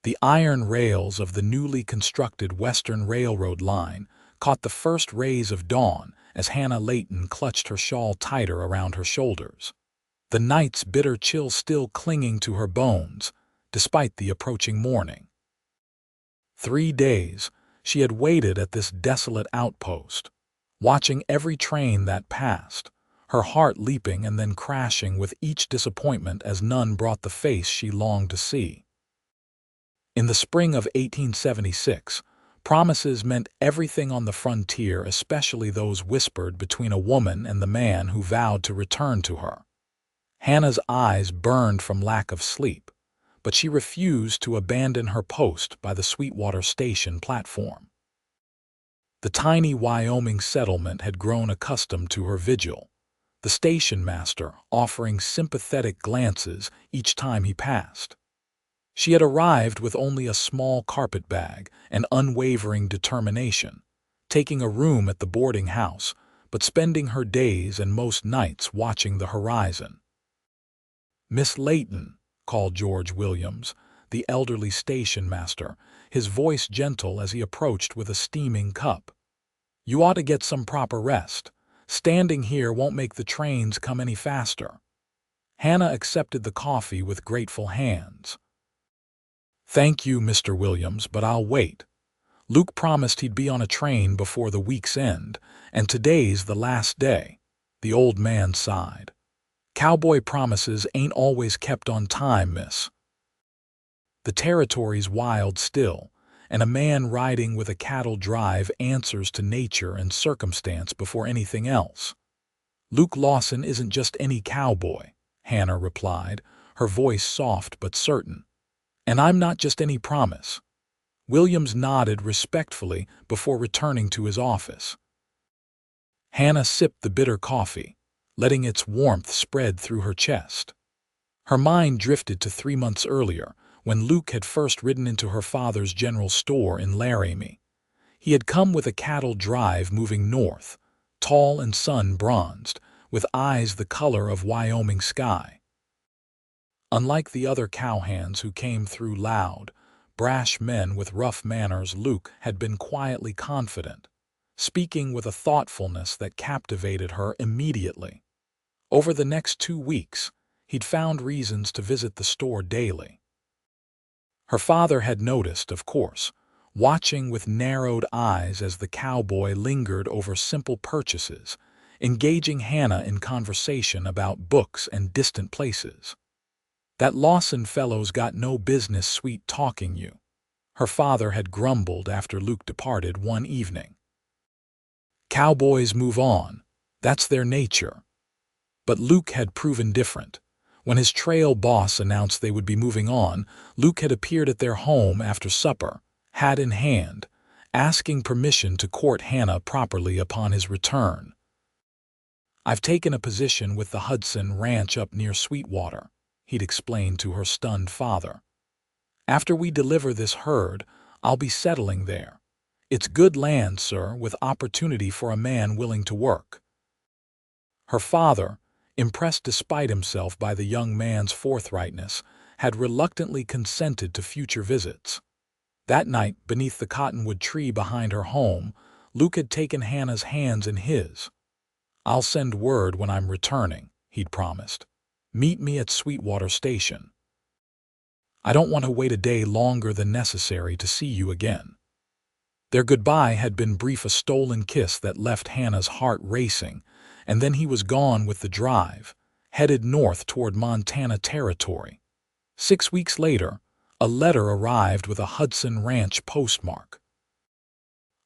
The iron rails of the newly constructed Western Railroad line caught the first rays of dawn as Hannah Layton clutched her shawl tighter around her shoulders, the night's bitter chill still clinging to her bones, despite the approaching morning. 3 days she had waited at this desolate outpost, watching every train that passed, her heart leaping and then crashing with each disappointment as none brought the face she longed to see. In the spring of 1876, promises meant everything on the frontier, especially those whispered between a woman and the man who vowed to return to her. Hannah's eyes burned from lack of sleep, but she refused to abandon her post by the Sweetwater Station platform. The tiny Wyoming settlement had grown accustomed to her vigil, the station master offering sympathetic glances each time he passed. She had arrived with only a small carpet bag and unwavering determination, taking a room at the boarding house, but spending her days and most nights watching the horizon. "Miss Layton," called George Williams, the elderly station master, his voice gentle as he approached with a steaming cup. "You ought to get some proper rest. Standing here won't make the trains come any faster." Hannah accepted the coffee with grateful hands. "Thank you, Mr. Williams, but I'll wait. Luke promised he'd be on a train before the week's end, and today's the last day." The old man sighed. "Cowboy promises ain't always kept on time, miss." The territory's wild still, and a man riding with a cattle drive answers to nature and circumstance before anything else. "Luke Lawson isn't just any cowboy," Hannah replied, her voice soft but certain. "And I'm not just any promise." Williams nodded respectfully before returning to his office. Hannah sipped the bitter coffee, letting its warmth spread through her chest. Her mind drifted to 3 months earlier, when Luke had first ridden into her father's general store in Laramie. He had come with a cattle drive moving north, tall and sun-bronzed, with eyes the color of Wyoming sky. Unlike the other cowhands who came through loud, brash men with rough manners, Luke had been quietly confident, speaking with a thoughtfulness that captivated her immediately. Over the next 2 weeks, he'd found reasons to visit the store daily. Her father had noticed, of course, watching with narrowed eyes as the cowboy lingered over simple purchases, engaging Hannah in conversation about books and distant places. "That Lawson fellow's got no business sweet-talking you," her father had grumbled after Luke departed one evening. "Cowboys move on. That's their nature." But Luke had proven different. When his trail boss announced they would be moving on, Luke had appeared at their home after supper, hat in hand, asking permission to court Hannah properly upon his return. "I've taken a position with the Hudson Ranch up near Sweetwater," he'd explained to her stunned father. "After we deliver this herd, I'll be settling there. It's good land, sir, with opportunity for a man willing to work." Her father, impressed despite himself by the young man's forthrightness, had reluctantly consented to future visits. That night, beneath the cottonwood tree behind her home, Luke had taken Hannah's hands in his. "I'll send word when I'm returning," he'd promised. "Meet me at Sweetwater Station. I don't want to wait a day longer than necessary to see you again." Their goodbye had been brief, a stolen kiss that left Hannah's heart racing, and then he was gone with the drive, headed north toward Montana Territory. 6 weeks later, a letter arrived with a Hudson Ranch postmark.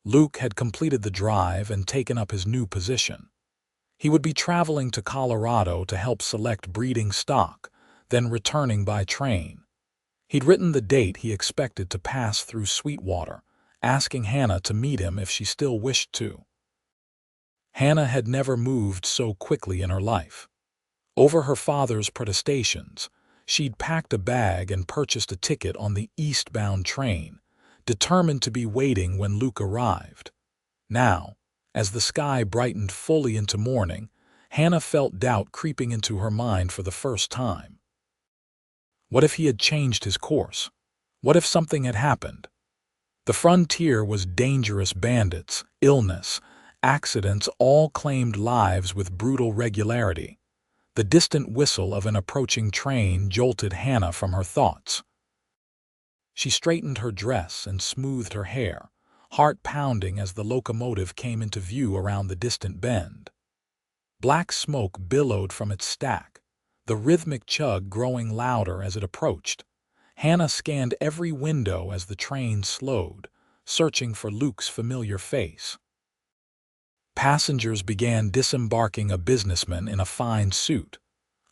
Luke had completed the drive and taken up his new position. He would be traveling to Colorado to help select breeding stock, then returning by train. He'd written the date he expected to pass through Sweetwater, asking Hannah to meet him if she still wished to. Hannah had never moved so quickly in her life. Over her father's protestations, she'd packed a bag and purchased a ticket on the eastbound train, determined to be waiting when Luke arrived. Now, as the sky brightened fully into morning, Hannah felt doubt creeping into her mind for the first time. What if he had changed his course? What if something had happened? The frontier was dangerous. Bandits, illness, accidents all claimed lives with brutal regularity. The distant whistle of an approaching train jolted Hannah from her thoughts. She straightened her dress and smoothed her hair, heart pounding as the locomotive came into view around the distant bend. Black smoke billowed from its stack, the rhythmic chug growing louder as it approached. Hannah scanned every window as the train slowed, searching for Luke's familiar face. Passengers began disembarking: a businessman in a fine suit,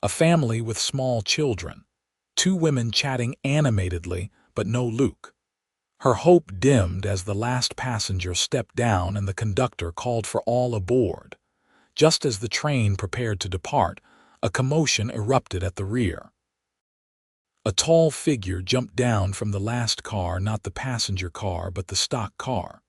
a family with small children, two women chatting animatedly, but no Luke. Her hope dimmed as the last passenger stepped down and the conductor called for all aboard. Just as the train prepared to depart, a commotion erupted at the rear. A tall figure jumped down from the last car, not the passenger car but the stock car.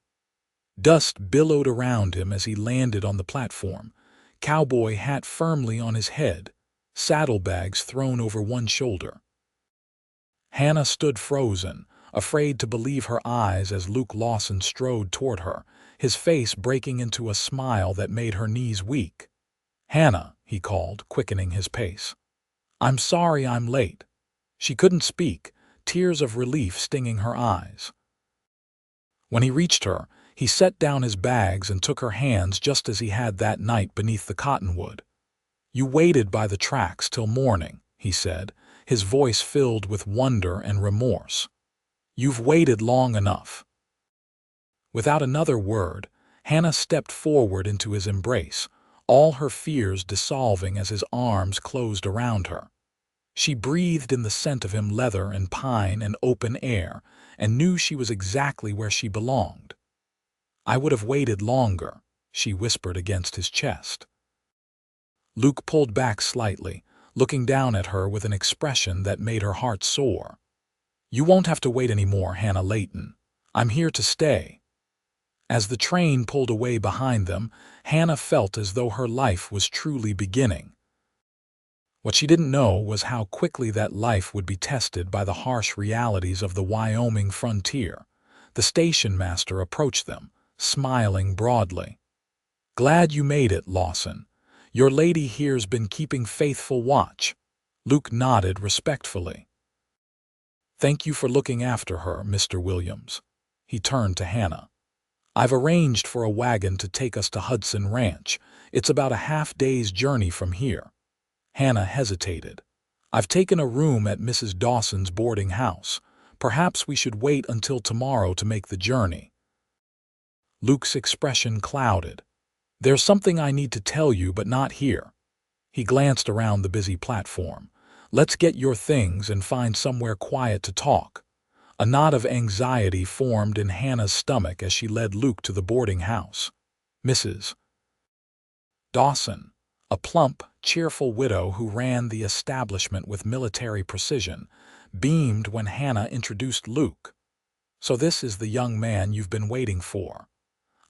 Dust billowed around him as he landed on the platform, cowboy hat firmly on his head, saddlebags thrown over one shoulder. Hannah stood frozen, afraid to believe her eyes as Luke Lawson strode toward her, his face breaking into a smile that made her knees weak. "Hannah," he called, quickening his pace. "I'm sorry I'm late." She couldn't speak, tears of relief stinging her eyes. When he reached her, he set down his bags and took her hands just as he had that night beneath the cottonwood. "You waited by the tracks till morning," he said, his voice filled with wonder and remorse. "You've waited long enough." Without another word, Hannah stepped forward into his embrace, all her fears dissolving as his arms closed around her. She breathed in the scent of him, leather and pine and open air, and knew she was exactly where she belonged. "I would have waited longer," she whispered against his chest. Luke pulled back slightly, looking down at her with an expression that made her heart soar. "You won't have to wait anymore, Hannah Layton. I'm here to stay." As the train pulled away behind them, Hannah felt as though her life was truly beginning. What she didn't know was how quickly that life would be tested by the harsh realities of the Wyoming frontier. The station master approached them, smiling broadly. "Glad you made it, Lawson. Your lady here's been keeping faithful watch." Luke nodded respectfully. "Thank you for looking after her, Mr. Williams." He turned to Hannah. "I've arranged for a wagon to take us to Hudson Ranch. It's about a half-day's journey from here." Hannah hesitated. "I've taken a room at Mrs. Dawson's boarding house. Perhaps we should wait until tomorrow to make the journey." Luke's expression clouded. "There's something I need to tell you, but not here." He glanced around the busy platform. "Let's get your things and find somewhere quiet to talk." A knot of anxiety formed in Hannah's stomach as she led Luke to the boarding house. Mrs. Dawson, a plump, cheerful widow who ran the establishment with military precision, beamed when Hannah introduced Luke. "So this is the young man you've been waiting for.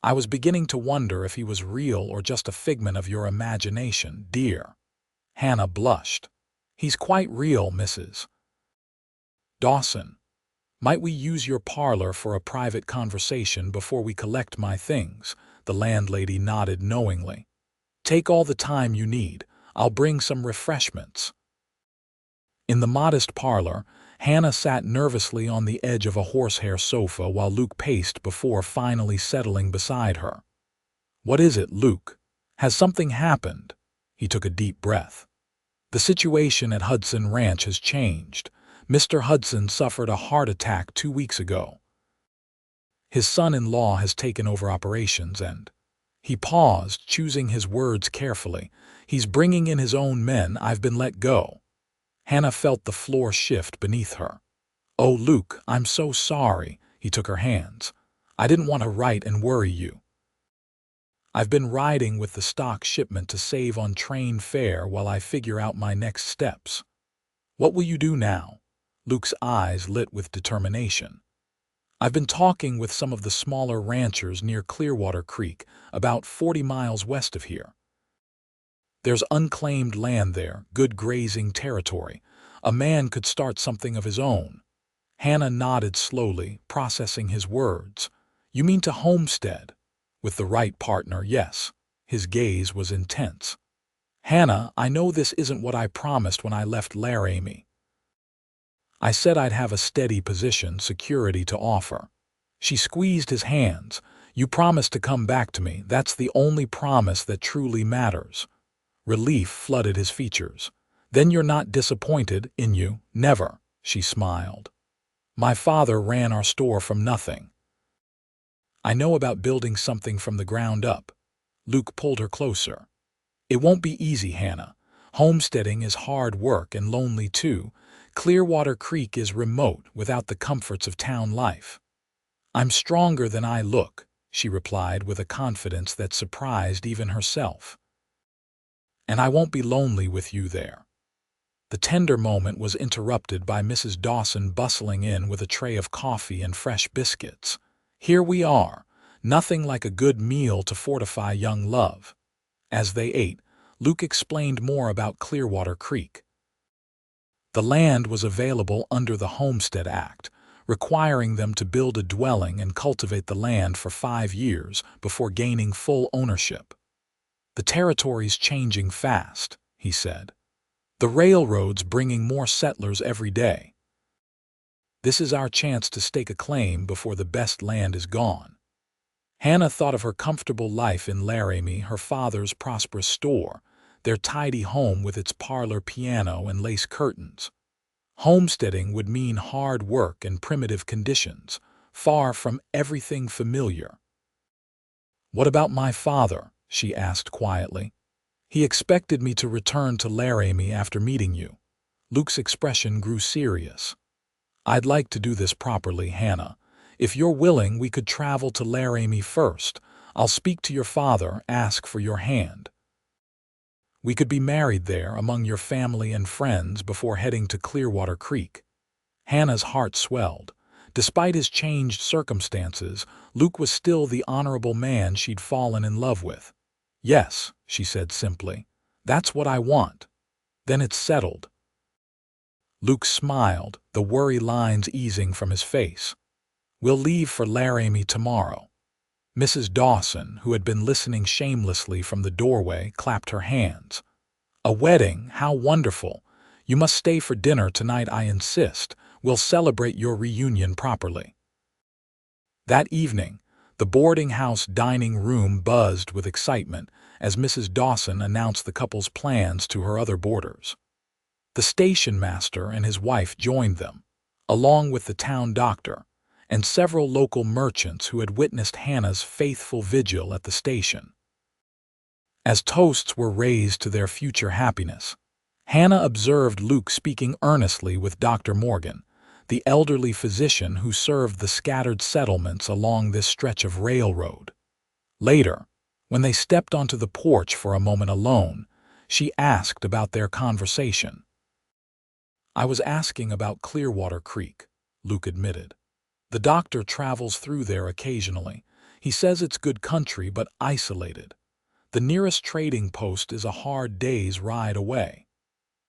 I was beginning to wonder if he was real or just a figment of your imagination, dear." Hannah blushed. "He's quite real, Mrs. Dawson. Might we use your parlor for a private conversation before we collect my things?" The landlady nodded knowingly. "Take all the time you need. I'll bring some refreshments." In the modest parlor, Hannah sat nervously on the edge of a horsehair sofa while Luke paced before finally settling beside her. "What is it, Luke? Has something happened?" He took a deep breath. "The situation at Hudson Ranch has changed. Mr. Hudson suffered a heart attack 2 weeks ago. His son-in-law has taken over operations and—" He paused, choosing his words carefully. "He's bringing in his own men. I've been let go." Hannah felt the floor shift beneath her. "Oh, Luke, I'm so sorry." He took her hands. "I didn't want to write and worry you. I've been riding with the stock shipment to save on train fare while I figure out my next steps." "What will you do now?" Luke's eyes lit with determination. "I've been talking with some of the smaller ranchers near Clearwater Creek, about 40 miles west of here. There's unclaimed land there, good grazing territory. A man could start something of his own." Hannah nodded slowly, processing his words. You mean to homestead? With the right partner, yes. His gaze was intense. Hannah, I know this isn't what I promised when I left Laramie. I said I'd have a steady position, security to offer. She squeezed his hands. You promised to come back to me. That's the only promise that truly matters. Relief flooded his features. Then you're not disappointed in you? Never, she smiled. My father ran our store from nothing. I know about building something from the ground up. Luke pulled her closer. It won't be easy, Hannah. Homesteading is hard work and lonely too. Clearwater Creek is remote without the comforts of town life. I'm stronger than I look, she replied with a confidence that surprised even herself. And I won't be lonely with you there. The tender moment was interrupted by Mrs. Dawson bustling in with a tray of coffee and fresh biscuits. Here we are. Nothing like a good meal to fortify young love. As they ate, Luke explained more about Clearwater Creek. The land was available under the Homestead Act, requiring them to build a dwelling and cultivate the land for 5 years before gaining full ownership. The territory's changing fast, he said. The railroad's bringing more settlers every day. This is our chance to stake a claim before the best land is gone. Hannah thought of her comfortable life in Laramie, her father's prosperous store, their tidy home with its parlor piano and lace curtains. Homesteading would mean hard work and primitive conditions, far from everything familiar. What about my father? She asked quietly. He expected me to return to Laramie after meeting you. Luke's expression grew serious. I'd like to do this properly, Hannah. If you're willing, we could travel to Laramie first. I'll speak to your father, ask for your hand. We could be married there among your family and friends before heading to Clearwater Creek. Hannah's heart swelled. Despite his changed circumstances, Luke was still the honorable man she'd fallen in love with. Yes, she said simply. That's what I want. Then it's settled. Luke smiled, the worry lines easing from his face. We'll leave for Laramie tomorrow. Mrs. Dawson, who had been listening shamelessly from the doorway, clapped her hands. A wedding, how wonderful! You must stay for dinner tonight, I insist. We'll celebrate your reunion properly. That evening, the boarding house dining room buzzed with excitement as Mrs. Dawson announced the couple's plans to her other boarders. The station master and his wife joined them, along with the town doctor, and several local merchants who had witnessed Hannah's faithful vigil at the station. As toasts were raised to their future happiness, Hannah observed Luke speaking earnestly with Dr. Morgan, the elderly physician who served the scattered settlements along this stretch of railroad. Later, when they stepped onto the porch for a moment alone, she asked about their conversation. I was asking about Clearwater Creek, Luke admitted. The doctor travels through there occasionally. He says it's good country but isolated. The nearest trading post is a hard day's ride away.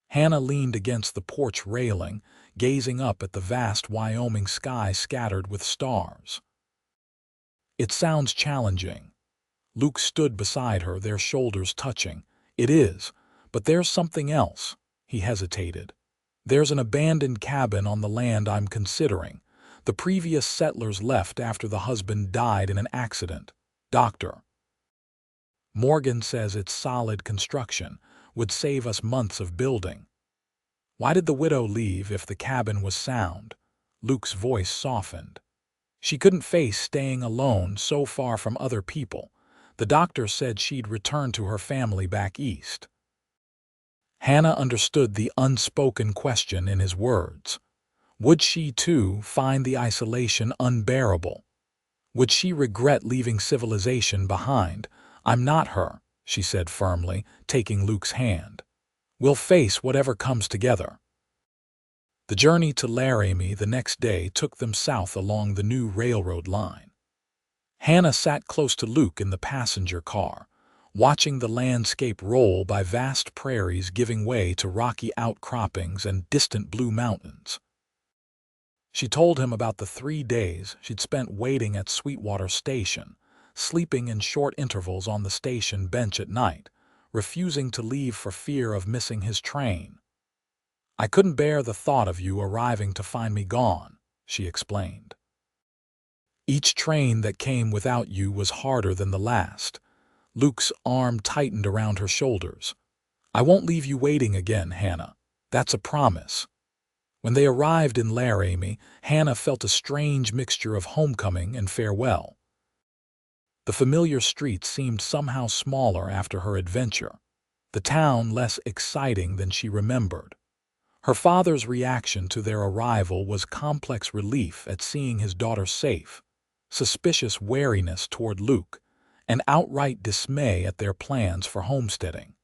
Hannah leaned against the porch railing, gazing up at the vast Wyoming sky scattered with stars. It sounds challenging. Luke stood beside her, their shoulders touching. It is, but there's something else. He hesitated. There's an abandoned cabin on the land I'm considering. The previous settlers left after the husband died in an accident. Dr. Morgan says it's solid construction, would save us months of building. Why did the widow leave if the cabin was sound? Luke's voice softened. She couldn't face staying alone so far from other people. The doctor said she'd return to her family back east. Hannah understood the unspoken question in his words. Would she, too, find the isolation unbearable? Would she regret leaving civilization behind? I'm not her, she said firmly, taking Luke's hand. We'll face whatever comes together. The journey to Laramie the next day took them south along the new railroad line. Hannah sat close to Luke in the passenger car, watching the landscape roll by vast prairies giving way to rocky outcroppings and distant blue mountains. She told him about the 3 days she'd spent waiting at Sweetwater Station, sleeping in short intervals on the station bench at night, refusing to leave for fear of missing his train. "I couldn't bear the thought of you arriving to find me gone," she explained. "Each train that came without you was harder than the last." Luke's arm tightened around her shoulders. "I won't leave you waiting again, Hannah. That's a promise." When they arrived in Laramie, Hannah felt a strange mixture of homecoming and farewell. The familiar streets seemed somehow smaller after her adventure, the town less exciting than she remembered. Her father's reaction to their arrival was complex relief at seeing his daughter safe, suspicious wariness toward Luke, and outright dismay at their plans for homesteading.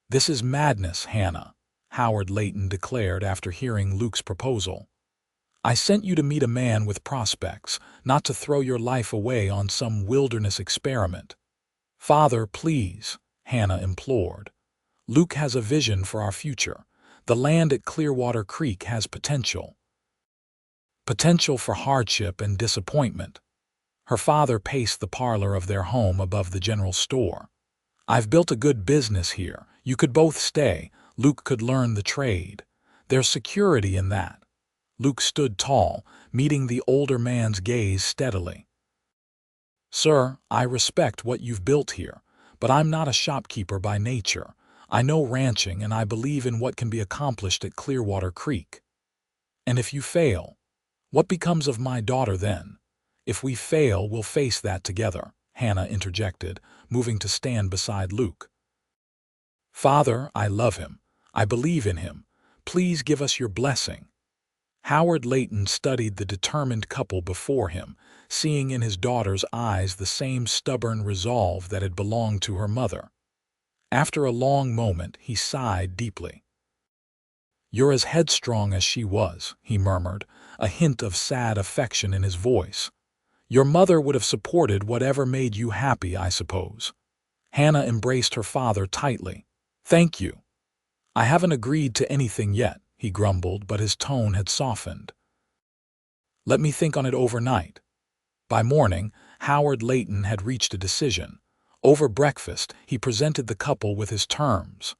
"This is madness, Hannah," Howard Layton declared after hearing Luke's proposal. "I sent you to meet a man with prospects, not to throw your life away on some wilderness experiment." "Father, please," Hannah implored. "Luke has a vision for our future. The land at Clearwater Creek has potential." Potential for hardship and disappointment. Her father paced the parlor of their home above the general store. "I've built a good business here. You could both stay. Luke could learn the trade. There's security in that." Luke stood tall, meeting the older man's gaze steadily. "Sir, I respect what you've built here, but I'm not a shopkeeper by nature. I know ranching and I believe in what can be accomplished at Clearwater Creek." "And if you fail, what becomes of my daughter then?" "If we fail, we'll face that together," Hannah interjected, moving to stand beside Luke. "Father, I love him. I believe in him. Please give us your blessing." Howard Layton studied the determined couple before him, seeing in his daughter's eyes the same stubborn resolve that had belonged to her mother. After a long moment, he sighed deeply. "You're as headstrong as she was," he murmured, a hint of sad affection in his voice. "Your mother would have supported whatever made you happy, I suppose." Hannah embraced her father tightly. "Thank you. I haven't agreed to anything yet," he grumbled, but his tone had softened. "Let me think on it overnight." By morning, Howard Layton had reached a decision. Over breakfast, he presented the couple with his terms.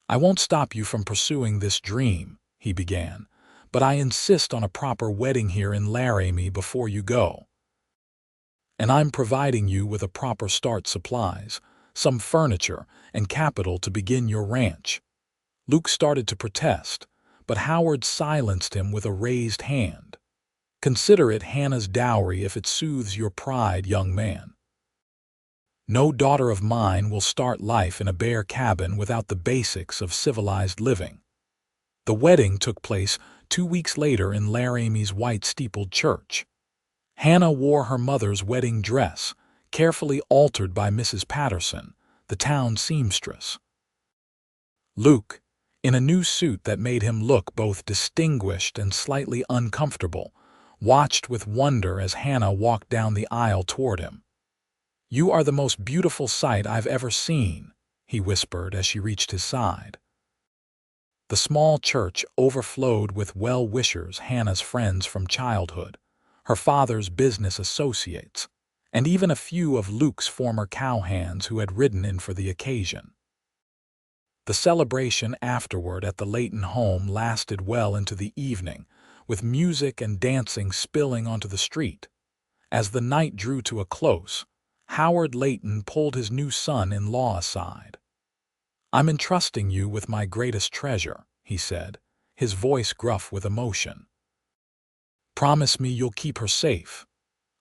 "I won't stop you from pursuing this dream," he began, "but I insist on a proper wedding here in Laramie before you go. And I'm providing you with a proper start supplies, some furniture, and capital to begin your ranch." Luke started to protest, but Howard silenced him with a raised hand. "Consider it Hannah's dowry if it soothes your pride, young man. No daughter of mine will start life in a bare cabin without the basics of civilized living." The wedding took place 2 weeks later in Laramie's white-steepled church. Hannah wore her mother's wedding dress, carefully altered by Mrs. Patterson, the town seamstress. Luke, in a new suit that made him look both distinguished and slightly uncomfortable, watched with wonder as Hannah walked down the aisle toward him. "You are the most beautiful sight I've ever seen," he whispered as she reached his side. The small church overflowed with well-wishers, Hannah's friends from childhood, her father's business associates, and even a few of Luke's former cowhands who had ridden in for the occasion. The celebration afterward at the Layton home lasted well into the evening, with music and dancing spilling onto the street. As the night drew to a close, Howard Layton pulled his new son-in-law aside. "I'm entrusting you with my greatest treasure," he said, his voice gruff with emotion. "Promise me you'll keep her safe."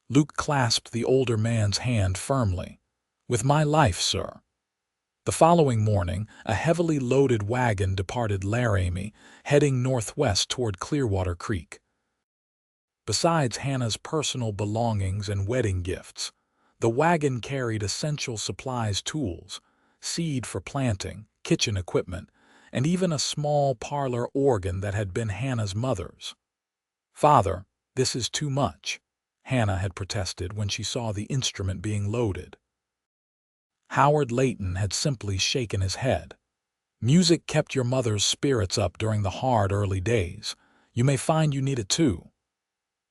Luke clasped the older man's hand firmly. "With my life, sir." The following morning, a heavily loaded wagon departed Laramie, heading northwest toward Clearwater Creek. Besides Hannah's personal belongings and wedding gifts, the wagon carried essential supplies, tools, seed for planting, kitchen equipment, and even a small parlor organ that had been Hannah's mother's. "Father, this is too much," Hannah had protested when she saw the instrument being loaded. Howard Layton had simply shaken his head. "Music kept your mother's spirits up during the hard early days. You may find you need it too.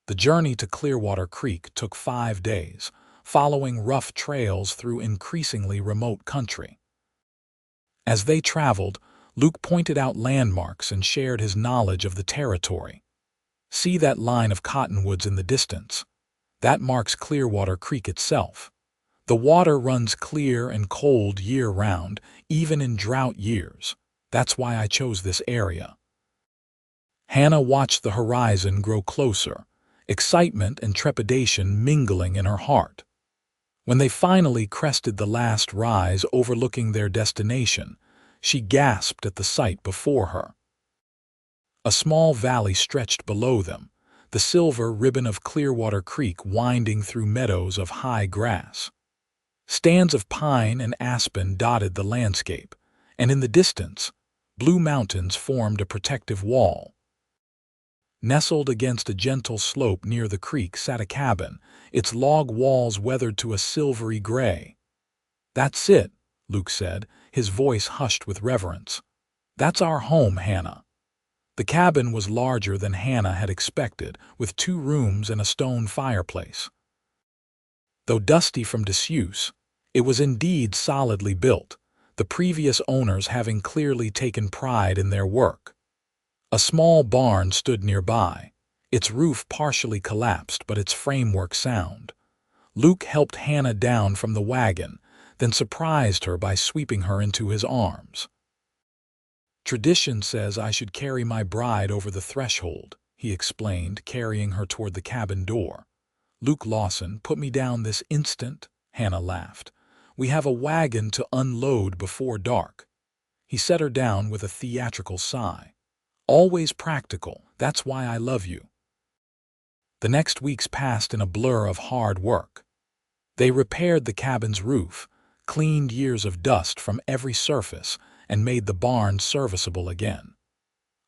The journey to Clearwater Creek took 5 days, following rough trails through increasingly remote country. As they traveled, Luke pointed out landmarks and shared his knowledge of the territory. See that line of cottonwoods in the distance? That marks Clearwater Creek itself. The water runs clear and cold year-round, even in drought years. That's why I chose this area. Hannah watched the horizon grow closer, excitement and trepidation mingling in her heart. When they finally crested the last rise overlooking their destination, she gasped at the sight before her. A small valley stretched below them, the silver ribbon of Clearwater Creek winding through meadows of high grass. Stands of pine and aspen dotted the landscape, and in the distance, blue mountains formed a protective wall. Nestled against a gentle slope near the creek sat a cabin, its log walls weathered to a silvery gray. "That's it," Luke said, his voice hushed with reverence. "That's our home, Hannah." The cabin was larger than Hannah had expected, with 2 rooms and a stone fireplace. Though dusty from disuse, it was indeed solidly built, the previous owners having clearly taken pride in their work. A small barn stood nearby, its roof partially collapsed but its framework sound. Luke helped Hannah down from the wagon, then surprised her by sweeping her into his arms. "Tradition says I should carry my bride over the threshold," he explained, carrying her toward the cabin door. "Luke Lawson, put me down this instant," Hannah laughed. "We have a wagon to unload before dark." He set her down with a theatrical sigh. "Always practical, that's why I love you." The next weeks passed in a blur of hard work. They repaired the cabin's roof, cleaned years of dust from every surface, and made the barn serviceable again.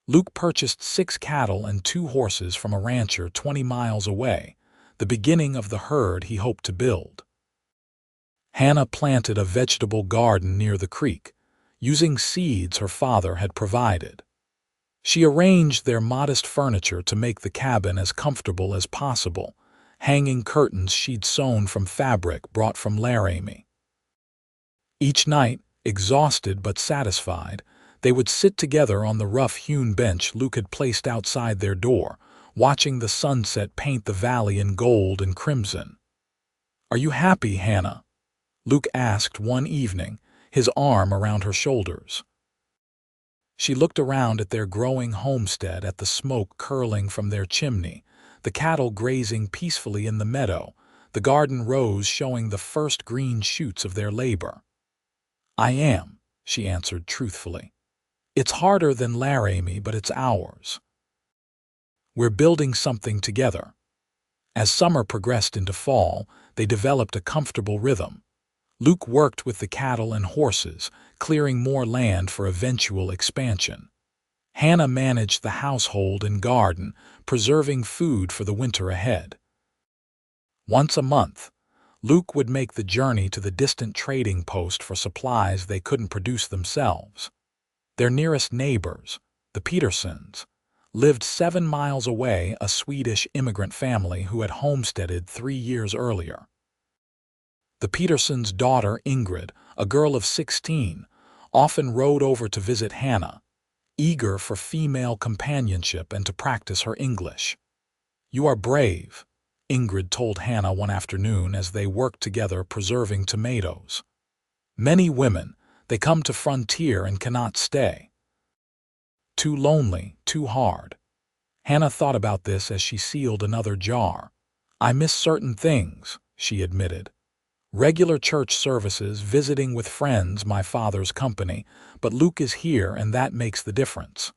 Luke purchased 6 cattle and 2 horses from a rancher 20 miles away, the beginning of the herd he hoped to build. Hannah planted a vegetable garden near the creek, using seeds her father had provided. She arranged their modest furniture to make the cabin as comfortable as possible, hanging curtains she'd sewn from fabric brought from Layton. Each night, exhausted but satisfied, they would sit together on the rough-hewn bench Luke had placed outside their door, watching the sunset paint the valley in gold and crimson. "Are you happy, Hannah?" Luke asked one evening, his arm around her shoulders. She looked around at their growing homestead, at the smoke curling from their chimney, the cattle grazing peacefully in the meadow, the garden rows showing the first green shoots of their labor. "I am," she answered truthfully. "It's harder than Layton, but it's ours. We're building something together." As summer progressed into fall, they developed a comfortable rhythm. Luke worked with the cattle and horses, clearing more land for eventual expansion. Hannah managed the household and garden, preserving food for the winter ahead. Once a month, Luke would make the journey to the distant trading post for supplies they couldn't produce themselves. Their nearest neighbors, the Petersons, lived 7 miles away, a Swedish immigrant family who had homesteaded 3 years earlier. The Petersons' daughter, Ingrid, a girl of 16, often rode over to visit Hannah, eager for female companionship and to practice her English. "You are brave," Ingrid told Hannah one afternoon as they worked together preserving tomatoes. "Many women, they come to frontier and cannot stay. Too lonely, too hard." Hannah thought about this as she sealed another jar. "I miss certain things," she admitted. "Regular church services, visiting with friends, my father's company, but Luke is here and that makes the difference."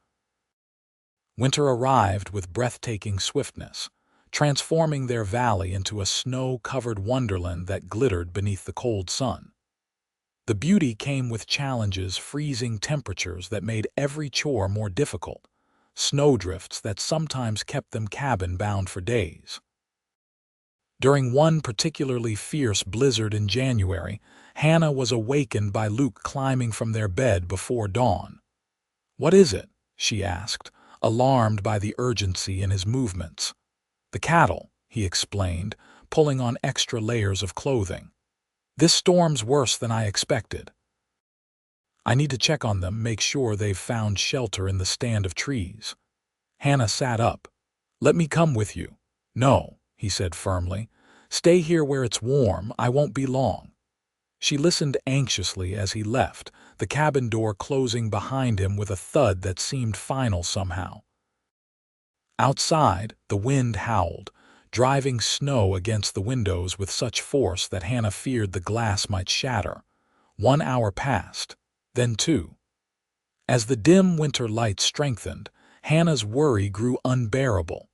Winter arrived with breathtaking swiftness, transforming their valley into a snow-covered wonderland that glittered beneath the cold sun. The beauty came with challenges, freezing temperatures that made every chore more difficult, snowdrifts that sometimes kept them cabin-bound for days. During one particularly fierce blizzard in January, Hannah was awakened by Luke climbing from their bed before dawn. "What is it?" she asked, alarmed by the urgency in his movements. "The cattle," he explained, pulling on extra layers of clothing. "This storm's worse than I expected. I need to check on them, make sure they've found shelter in the stand of trees." Hannah sat up. "Let me come with you." "No," he said firmly. "Stay here where it's warm. I won't be long." She listened anxiously as he left, the cabin door closing behind him with a thud that seemed final somehow. Outside, the wind howled, driving snow against the windows with such force that Hannah feared the glass might shatter. 1 hour passed, then 2. As the dim winter light strengthened, Hannah's worry grew unbearable.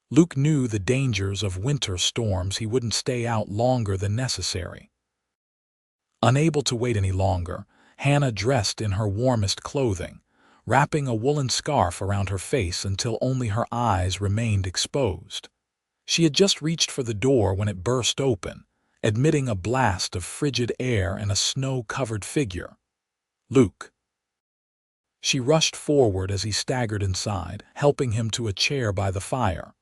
Luke knew the dangers of winter storms. He wouldn't stay out longer than necessary. Unable to wait any longer, Hannah dressed in her warmest clothing, wrapping a woolen scarf around her face until only her eyes remained exposed. She had just reached for the door when it burst open, admitting a blast of frigid air and a snow-covered figure. "Luke." She rushed forward as he staggered inside, helping him to a chair by the fire.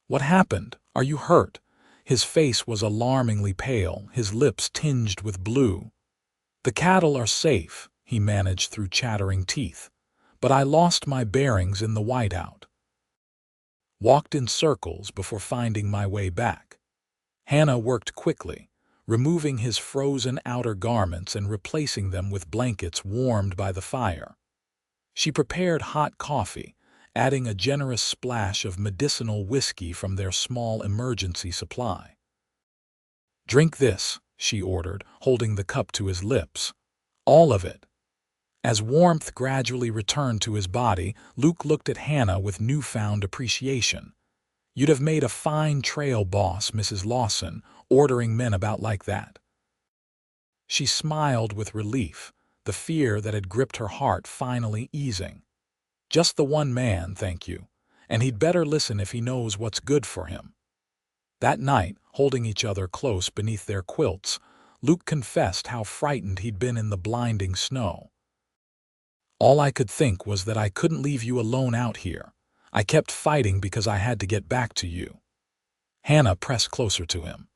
"What happened? Are you hurt?" His face was alarmingly pale, his lips tinged with blue. "The cattle are safe," he managed through chattering teeth. "But I lost my bearings in the whiteout. Walked in circles before finding my way back." Hannah worked quickly, removing his frozen outer garments and replacing them with blankets warmed by the fire. She prepared hot coffee, adding a generous splash of medicinal whiskey from their small emergency supply. "Drink this," she ordered, holding the cup to his lips. "All of it." As warmth gradually returned to his body, Luke looked at Hannah with newfound appreciation. "You'd have made a fine trail boss, Mrs. Lawson, ordering men about like that." She smiled with relief, the fear that had gripped her heart finally easing. "Just the one man, thank you, and he'd better listen if he knows what's good for him." That night, holding each other close beneath their quilts, Luke confessed how frightened he'd been in the blinding snow. "All I could think was that I couldn't leave you alone out here. I kept fighting because I had to get back to you." Hannah pressed closer to him.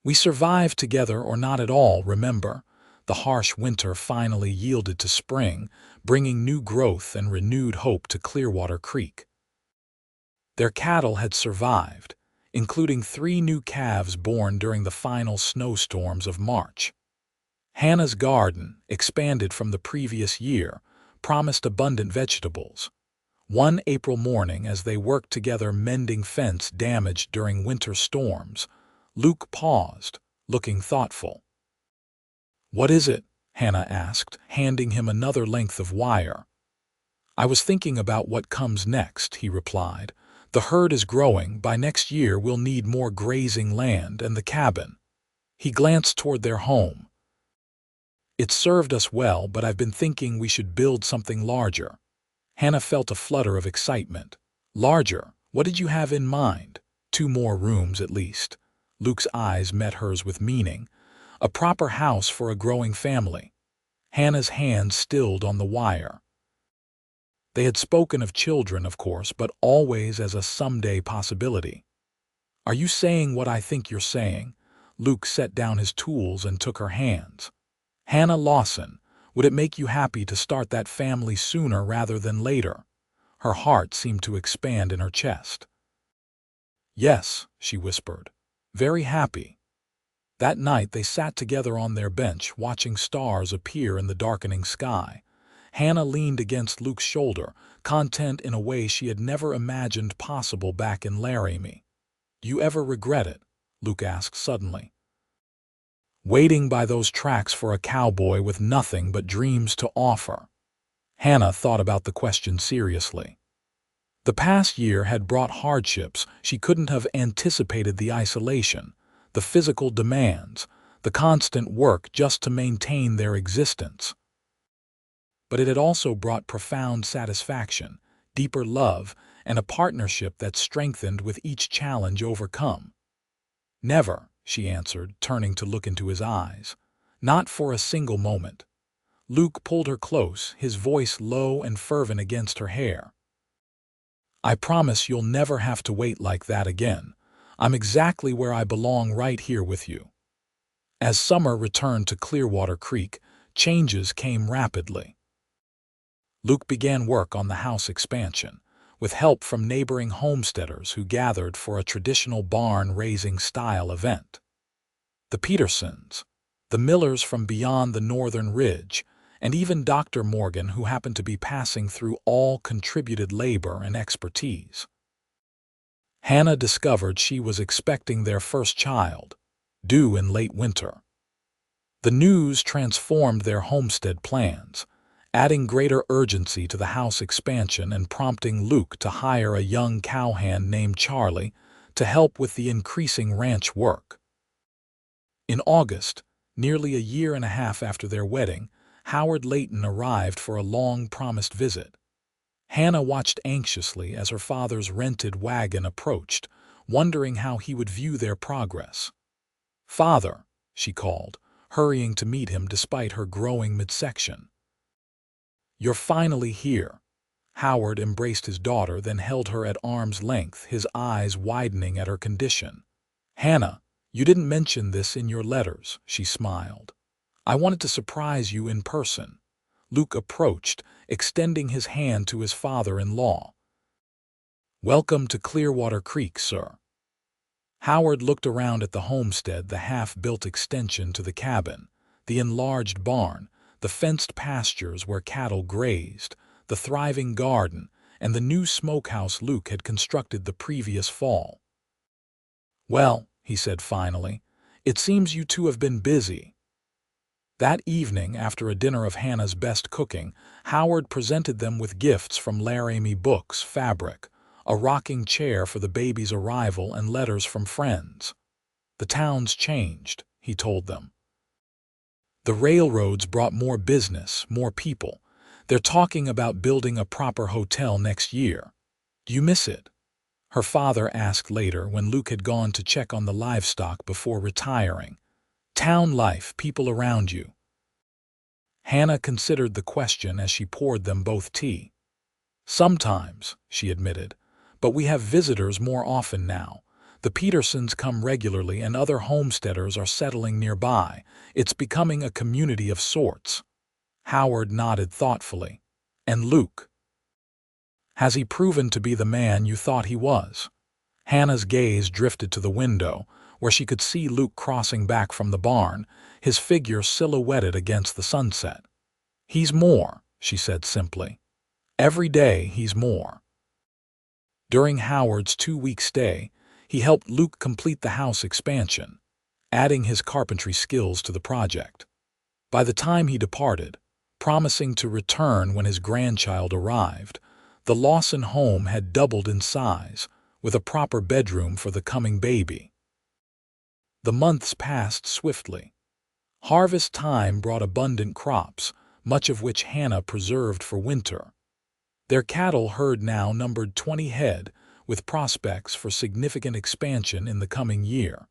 "We survived together or not at all, remember?" The harsh winter finally yielded to spring, bringing new growth and renewed hope to Clearwater Creek. Their cattle had survived, including 3 new calves born during the final snowstorms of March. Hannah's garden, expanded from the previous year, promised abundant vegetables. One April morning, as they worked together mending fence damaged during winter storms, Luke paused, looking thoughtful. "What is it?" Hannah asked, handing him another length of wire. "I was thinking about what comes next," he replied. "The herd is growing. By next year we'll need more grazing land and the cabin." He glanced toward their home. "It served us well, but I've been thinking we should build something larger." Hannah felt a flutter of excitement. "Larger? What did you have in mind?" "2 more rooms at least." Luke's eyes met hers with meaning. "A proper house for a growing family." Hannah's hand stilled on the wire. They had spoken of children, of course, but always as a someday possibility. "Are you saying what I think you're saying?" Luke set down his tools and took her hands. "Hannah Lawson, would it make you happy to start that family sooner rather than later?" Her heart seemed to expand in her chest. "Yes," she whispered. "Very happy." That night they sat together on their bench, watching stars appear in the darkening sky. Hannah leaned against Luke's shoulder, content in a way she had never imagined possible back in Laramie. "Do you ever regret it?" Luke asked suddenly. "Waiting by those tracks for a cowboy with nothing but dreams to offer." Hannah thought about the question seriously. The past year had brought hardships. She couldn't have anticipated the isolation, the physical demands, the constant work just to maintain their existence. But it had also brought profound satisfaction, deeper love, and a partnership that strengthened with each challenge overcome. "Never," she answered, turning to look into his eyes. "Not for a single moment." Luke pulled her close, his voice low and fervent against her hair. I promise you'll never have to wait like that again. I'm exactly where I belong right here with you." As summer returned to Clearwater Creek, changes came rapidly. Luke began work on the house expansion, with help from neighboring homesteaders who gathered for a traditional barn-raising style event. The Petersons, the Millers from beyond the northern ridge, and even Dr. Morgan, who happened to be passing through, all contributed labor and expertise. Hannah discovered she was expecting their first child, due in late winter. The news transformed their homestead plans, adding greater urgency to the house expansion and prompting Luke to hire a young cowhand named Charlie to help with the increasing ranch work. In August, nearly a year and a half after their wedding, Howard Layton arrived for a long-promised visit. Hannah watched anxiously as her father's rented wagon approached, wondering how he would view their progress. "Father," she called, hurrying to meet him despite her growing midsection. "You're finally here." Howard embraced his daughter, then held her at arm's length, his eyes widening at her condition. "Hannah, you didn't mention this in your letters," she smiled. "I wanted to surprise you in person." Luke approached, extending his hand to his father-in-law. "Welcome to Clearwater Creek, sir." Howard looked around at the homestead, the half-built extension to the cabin, the enlarged barn, the fenced pastures where cattle grazed, the thriving garden, and the new smokehouse Luke had constructed the previous fall. "Well," he said finally, "it seems you two have been busy." That evening, after a dinner of Hannah's best cooking, Howard presented them with gifts from Laramie books, fabric, a rocking chair for the baby's arrival, and letters from friends. "The town's changed," he told them. "The railroads brought more business, more people. They're talking about building a proper hotel next year. Do you miss it?" her father asked later when Luke had gone to check on the livestock before retiring. "Town life, people around you." Hannah considered the question as she poured them both tea. "Sometimes," she admitted, "but we have visitors more often now. The Petersons come regularly and other homesteaders are settling nearby. It's becoming a community of sorts." Howard nodded thoughtfully. "And Luke? Has he proven to be the man you thought he was?" Hannah's gaze drifted to the window, where she could see Luke crossing back from the barn, his figure silhouetted against the sunset. "He's more," she said simply. "Every day he's more." During Howard's 2-week stay, he helped Luke complete the house expansion, adding his carpentry skills to the project. By the time he departed, promising to return when his grandchild arrived, the Lawson home had doubled in size, with a proper bedroom for the coming baby. The months passed swiftly. Harvest time brought abundant crops, much of which Hannah preserved for winter. Their cattle herd now numbered 20 head, with prospects for significant expansion in the coming year.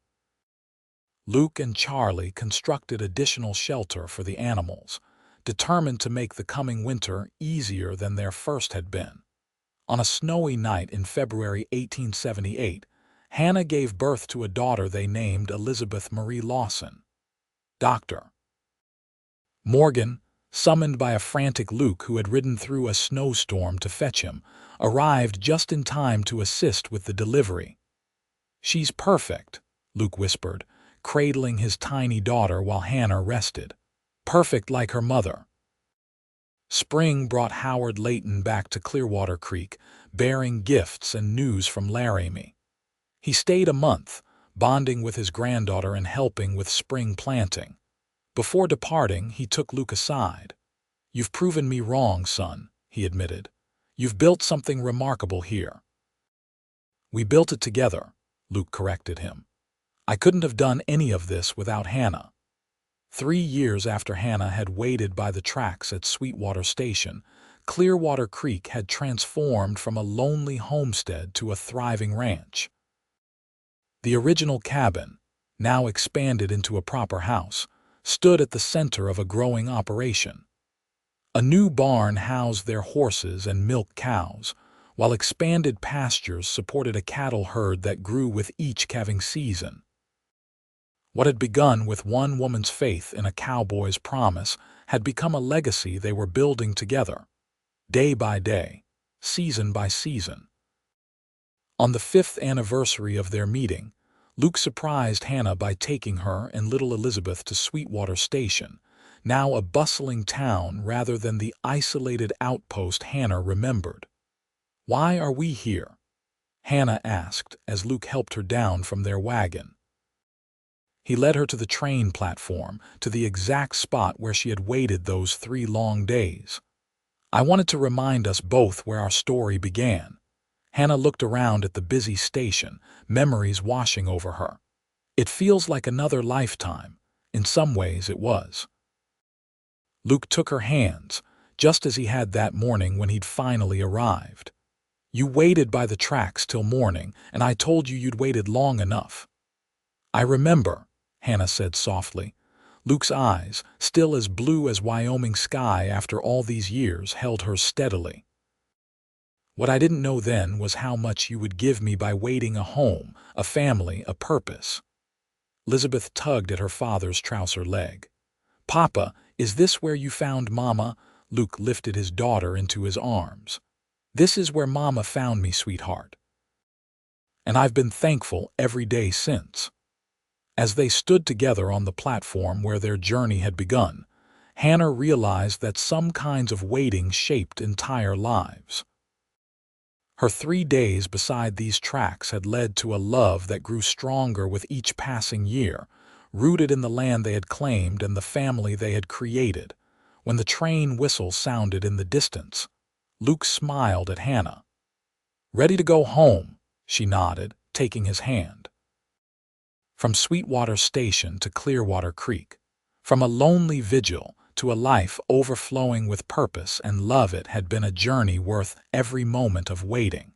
Luke and Charlie constructed additional shelter for the animals, determined to make the coming winter easier than their first had been. On a snowy night in February 1878, Hannah gave birth to a daughter they named Elizabeth Marie Lawson. Dr. Morgan, summoned by a frantic Luke who had ridden through a snowstorm to fetch him, arrived just in time to assist with the delivery. "She's perfect," Luke whispered, cradling his tiny daughter while Hannah rested. "Perfect like her mother." Spring brought Howard Layton back to Clearwater Creek, bearing gifts and news from Laramie. He stayed a month, bonding with his granddaughter and helping with spring planting. Before departing, he took Luke aside. "You've proven me wrong, son," he admitted. "You've built something remarkable here." "We built it together," Luke corrected him. "I couldn't have done any of this without Hannah." 3 years after Hannah had waited by the tracks at Sweetwater Station, Clearwater Creek had transformed from a lonely homestead to a thriving ranch. The original cabin, now expanded into a proper house, stood at the center of a growing operation. A new barn housed their horses and milk cows, while expanded pastures supported a cattle herd that grew with each calving season. What had begun with one woman's faith in a cowboy's promise had become a legacy they were building together, day by day, season by season. On the 5th anniversary of their meeting, Luke surprised Hannah by taking her and little Elizabeth to Sweetwater Station, now a bustling town rather than the isolated outpost Hannah remembered. "Why are we here?" Hannah asked as Luke helped her down from their wagon. He led her to the train platform, to the exact spot where she had waited those 3 long days. "I wanted to remind us both where our story began." Hannah looked around at the busy station, memories washing over her. "It feels like another lifetime." In some ways it was. Luke took her hands, just as he had that morning when he'd finally arrived. "You waited by the tracks till morning, and I told you you'd waited long enough." "I remember," Hannah said softly. Luke's eyes, still as blue as Wyoming sky after all these years, held her steadily. "What I didn't know then was how much you would give me by waiting a home, a family, a purpose." Elizabeth tugged at her father's trouser leg. "Papa, is this where you found Mama?" Luke lifted his daughter into his arms. "This is where Mama found me, sweetheart. And I've been thankful every day since." As they stood together on the platform where their journey had begun, Hannah realized that some kinds of waiting shaped entire lives. Her 3 days beside these tracks had led to a love that grew stronger with each passing year, rooted in the land they had claimed and the family they had created. When the train whistle sounded in the distance, Luke smiled at Hannah. "Ready to go home?" she nodded, taking his hand. From Sweetwater Station to Clearwater Creek, from a lonely vigil to a life overflowing with purpose and love, it had been a journey worth every moment of waiting.